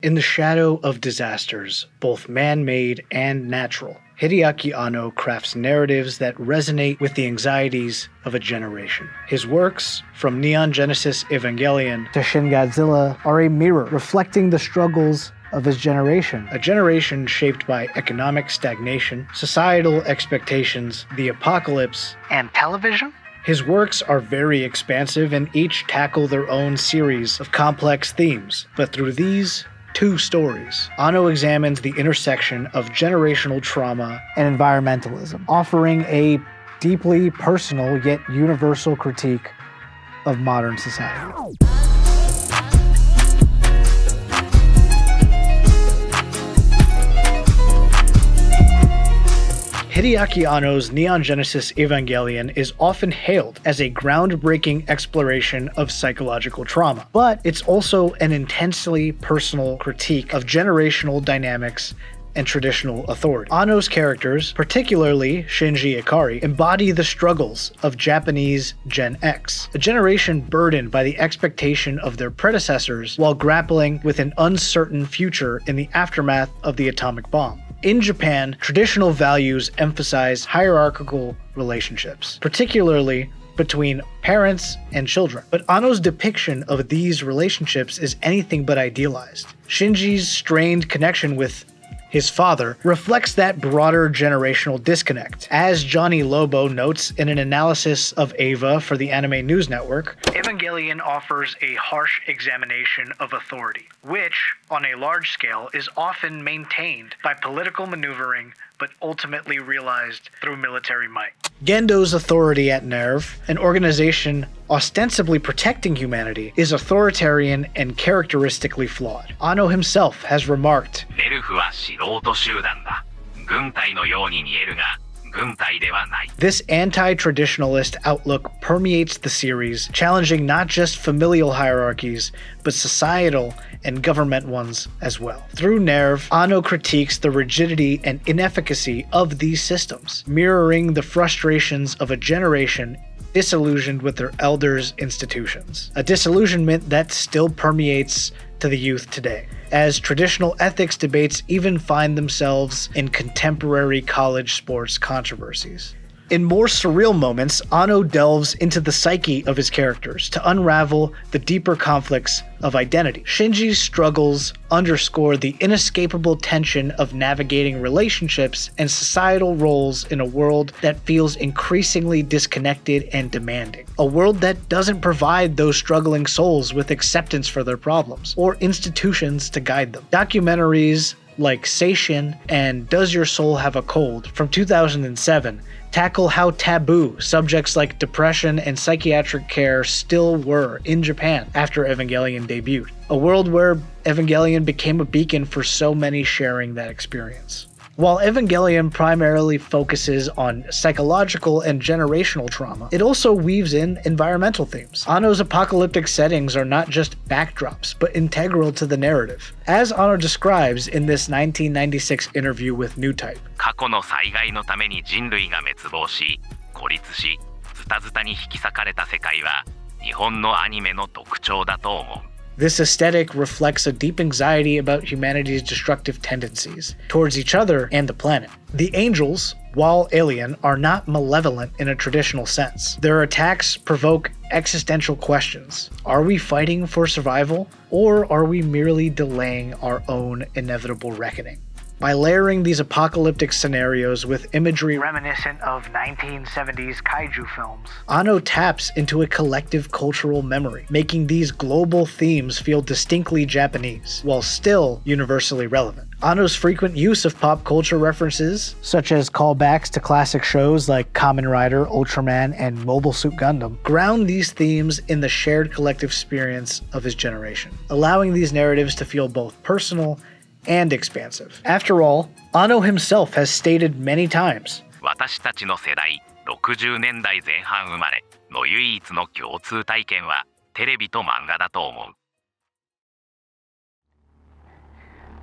In the shadow of disasters, both man-made and natural, Hideaki Anno crafts narratives that resonate with the anxieties of a generation. His works, from Neon Genesis Evangelion to Shin Godzilla, are a mirror reflecting the struggles of his generation. A generation shaped by economic stagnation, societal expectations, the apocalypse, and television? His works are very expansive and each tackle their own series of complex themes, but through these two stories, Anno examines the intersection of generational trauma and environmentalism, offering a deeply personal yet universal critique of modern society. Hideaki Anno's Neon Genesis Evangelion is often hailed as a groundbreaking exploration of psychological trauma, but it's also an intensely personal critique of generational dynamics and traditional authority. Anno's characters, particularly Shinji Ikari, embody the struggles of Japanese Gen X, a generation burdened by the expectation of their predecessors while grappling with an uncertain future in the aftermath of the atomic bomb. In Japan, traditional values emphasize hierarchical relationships, particularly between parents and children. But Anno's depiction of these relationships is anything but idealized. Shinji's strained connection with his father reflects that broader generational disconnect. As Johnny Lobo notes in an analysis of Eva for the Anime News Network, Evangelion offers a harsh examination of authority, which, on a large scale, is often maintained by political maneuvering but ultimately realized through military might. Gendo's authority at NERV, an organization ostensibly protecting humanity, is authoritarian and characteristically flawed. Anno himself has remarked, this anti-traditionalist outlook permeates the series, challenging not just familial hierarchies, but societal and government ones as well. Through NERV, Anno critiques the rigidity and inefficacy of these systems, mirroring the frustrations of a generation disillusioned with their elders' institutions. A disillusionment that still permeates to the youth today, as traditional ethics debates even find themselves in contemporary college sports controversies. In more surreal moments, Anno delves into the psyche of his characters to unravel the deeper conflicts of identity. Shinji's struggles underscore the inescapable tension of navigating relationships and societal roles in a world that feels increasingly disconnected and demanding. A world that doesn't provide those struggling souls with acceptance for their problems or institutions to guide them. Documentaries like Shin and Does Your Soul Have a Cold from 2007 tackle how taboo subjects like depression and psychiatric care still were in Japan after Evangelion debuted, a world where Evangelion became a beacon for so many sharing that experience. While Evangelion primarily focuses on psychological and generational trauma, it also weaves in environmental themes. Anno's apocalyptic settings are not just backdrops, but integral to the narrative. As Anno describes in this 1996 interview with New Type, 過去の災害のために人類が滅亡し、孤立し、ズタズタに引き裂かれた世界は日本のアニメの特徴だと思う。This aesthetic reflects a deep anxiety about humanity's destructive tendencies towards each other and the planet. The angels, while alien, are not malevolent in a traditional sense. Their attacks provoke existential questions. Are we fighting for survival, or are we merely delaying our own inevitable reckoning? By layering these apocalyptic scenarios with imagery reminiscent of 1970s kaiju films, Anno taps into a collective cultural memory, making these global themes feel distinctly Japanese, while still universally relevant. Anno's frequent use of pop culture references, such as callbacks to classic shows like Kamen Rider, Ultraman, and Mobile Suit Gundam, ground these themes in the shared collective experience of his generation, allowing these narratives to feel both personal and expansive. After all, Anno himself has stated many times, 私たちの世代、60年代前半生まれの唯一の共通体験はテレビと漫画だと思う。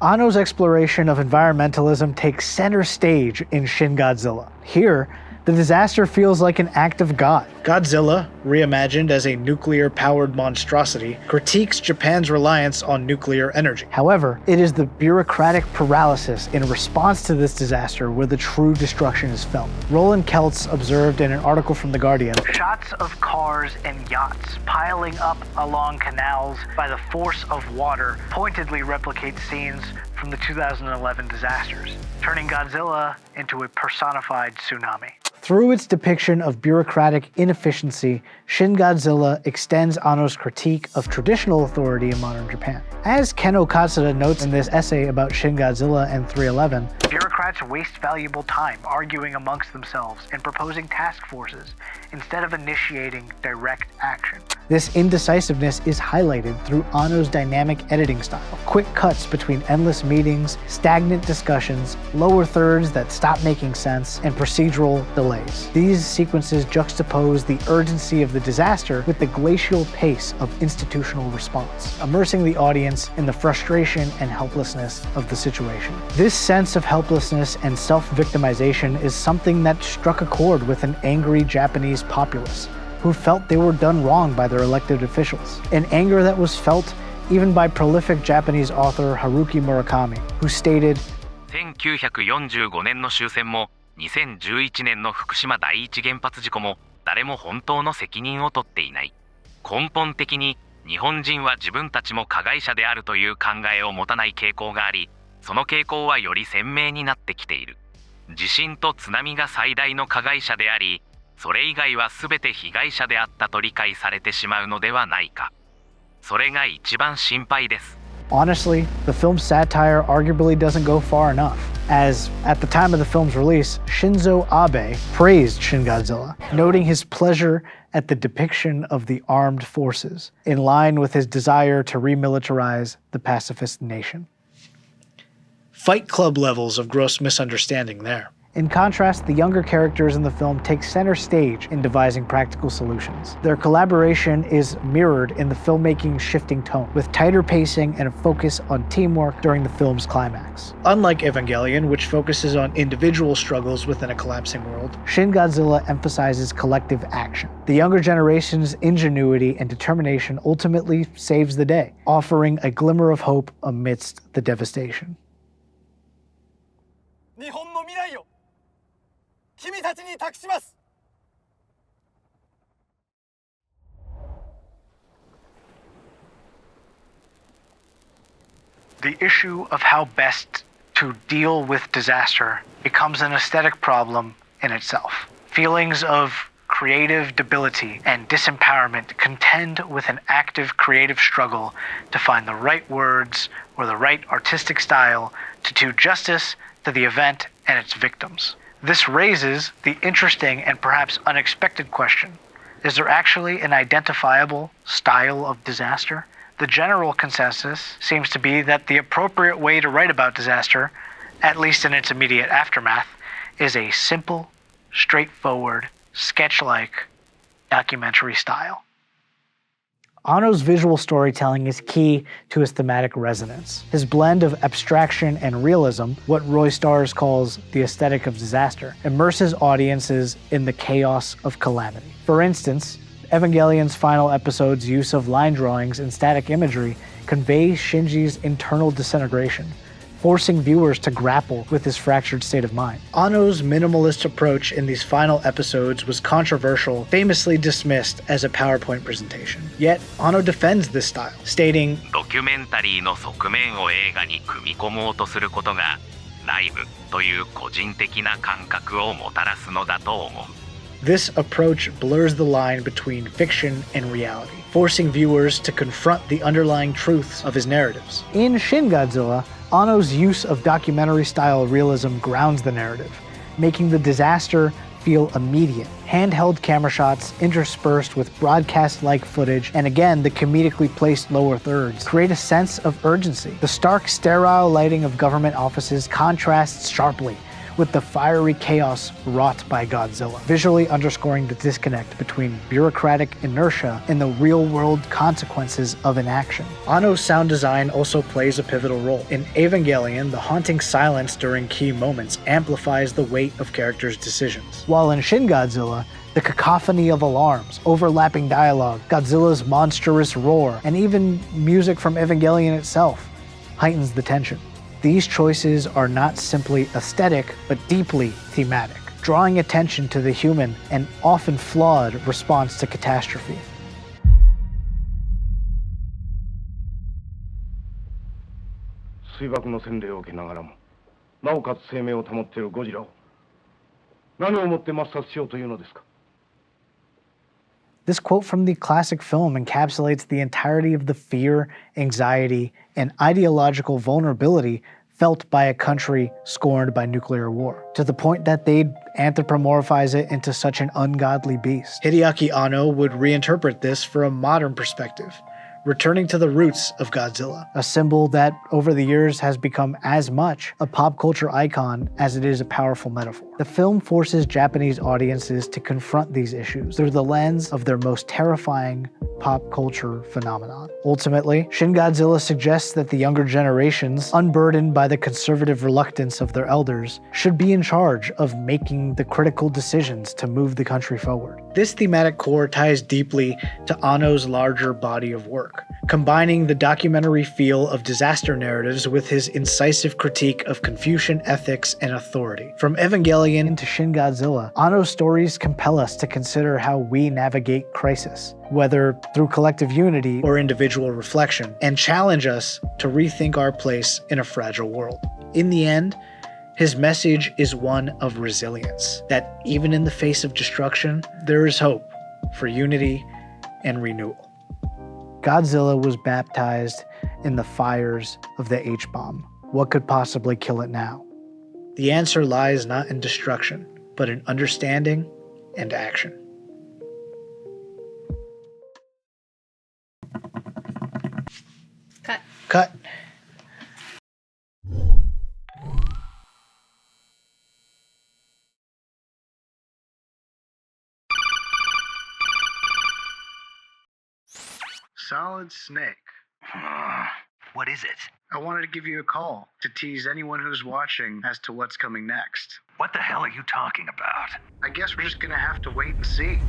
Anno's exploration of environmentalism takes center stage in Shin Godzilla. Here, The disaster feels like an act of God. Godzilla, reimagined as a nuclear-powered monstrosity, critiques Japan's reliance on nuclear energy. However, it is the bureaucratic paralysis in response to this disaster where the true destruction is felt. Roland Keltz observed in an article from The Guardian, shots of cars and yachts piling up along canals by the force of water pointedly replicate scenes from the 2011 disasters, turning Godzilla into a personified tsunaami. Through its depiction of bureaucratic inefficiency, Shin Godzilla extends Anno's critique of traditional authority in modern Japan. As Keno Katsuda notes in this essay about Shin Godzilla and 311, bureaucrats waste valuable time arguing amongst themselves and proposing task forces instead of initiating direct action. This indecisiveness is highlighted through Anno's dynamic editing style. Quick cuts between endless meetings, stagnant discussions, lower thirds that stop making sense, and procedural delays. These sequences juxtapose the urgency of the disaster with the glacial pace of institutional response, immersing the audience in the frustration and helplessness of the situation. This sense of helplessness and self-victimization is something that struck a chord with an angry Japanese populace who felt they were done wrong by their elected officials, an anger that was felt even by prolific Japanese author Haruki Murakami, who stated, 1945年の終戦も2011年の福島第一原発事故も誰も本当の責任を取っていない。根本的に日本人は自分たちも加害者であるという考えを持たない傾向があり、その傾向はより鮮明になってきている。地震と津波が最大の加害者であり、それ以外は全て被害者であったと理解されてしまうのではないか。それが一番心配です。Honestly, the film's satire arguably doesn't go far enough, as at the time of the film's release, Shinzo Abe praised Shin Godzilla, noting his pleasure at the depiction of the armed forces, in line with his desire to remilitarize the pacifist nation. Fight Club levels of gross misunderstanding there. In contrast, the younger characters in the film take center stage in devising practical solutions. Their collaboration is mirrored in the filmmaking's shifting tone, with tighter pacing and a focus on teamwork during the film's climax. Unlike Evangelion, which focuses on individual struggles within a collapsing world, Shin Godzilla emphasizes collective action. The younger generation's ingenuity and determination ultimately saves the day, offering a glimmer of hope amidst the devastation. 日本の未来を君たちに託します。 The issue of how best to deal with disaster becomes an aesthetic problem in itself. Feelings of creative debility and disempowerment contend with an active creative struggle to find the right words or the right artistic style to do justice to the event and its victims. This raises the interesting and perhaps unexpected question: is there actually an identifiable style of disaster? The general consensus seems to be that the appropriate way to write about disaster, at least in its immediate aftermath, is a simple, straightforward, sketch-like documentary style. Anno's visual storytelling is key to his thematic resonance. His blend of abstraction and realism, what Roy Stars calls the aesthetic of disaster, immerses audiences in the chaos of calamity. For instance, Evangelion's final episode's use of line drawings and static imagery conveys Shinji's internal disintegration, forcing viewers to grapple with his fractured state of mind. Anno's minimalist approach in these final episodes was controversial, famously dismissed as a PowerPoint presentation. Yet, Anno defends this style, stating, ドキュメンタリーの側面を映画に組み込もうとすることがライブという個人的な感覚をもたらすのだと思う。This approach blurs the line between fiction and reality, forcing viewers to confront the underlying truths of his narratives. In Shin Godzilla, Anno's use of documentary-style realism grounds the narrative, making the disaster feel immediate. Handheld camera shots interspersed with broadcast-like footage, and again, the comedically placed lower thirds, create a sense of urgency. The stark, sterile lighting of government offices contrasts sharply with the fiery chaos wrought by Godzilla, visually underscoring the disconnect between bureaucratic inertia and the real-world consequences of inaction. Anno's sound design also plays a pivotal role. In Evangelion, the haunting silence during key moments amplifies the weight of characters' decisions. While in Shin Godzilla, the cacophony of alarms, overlapping dialogue, Godzilla's monstrous roar, and even music from Evangelion itself heightens the tension. These choices are not simply aesthetic, but deeply thematic, drawing attention to the human and often flawed response to catastrophe. This quote from the classic film encapsulates the entirety of the fear, anxiety, and ideological vulnerability felt by a country scorned by nuclear war, to the point that they'd anthropomorphize it into such an ungodly beast. Hideaki Anno would reinterpret this for a modern perspective, returning to the roots of Godzilla, a symbol that over the years has become as much a pop culture icon as it is a powerful metaphor. The film forces Japanese audiences to confront these issues through the lens of their most terrifying pop culture phenomenon. Ultimately, Shin Godzilla suggests that the younger generations, unburdened by the conservative reluctance of their elders, should be in charge of making the critical decisions to move the country forward. This thematic core ties deeply to Anno's larger body of work, combining the documentary feel of disaster narratives with his incisive critique of Confucian ethics and authority. From Evangelion to Shin Godzilla, Anno's stories compel us to consider how we navigate crisis, whether through collective unity or individual reflection, and challenge us to rethink our place in a fragile world. In the end, his message is one of resilience, that even in the face of destruction, there is hope for unity and renewal. Godzilla was baptized in the fires of the H-bomb. What could possibly kill it now? The answer lies not in destruction, but in understanding and action. Cut. Solid Snake. What is it? I wanted to give you a call to tease anyone who's watching as to what's coming next. What the hell are you talking about? I guess we're just gonna have to wait and see.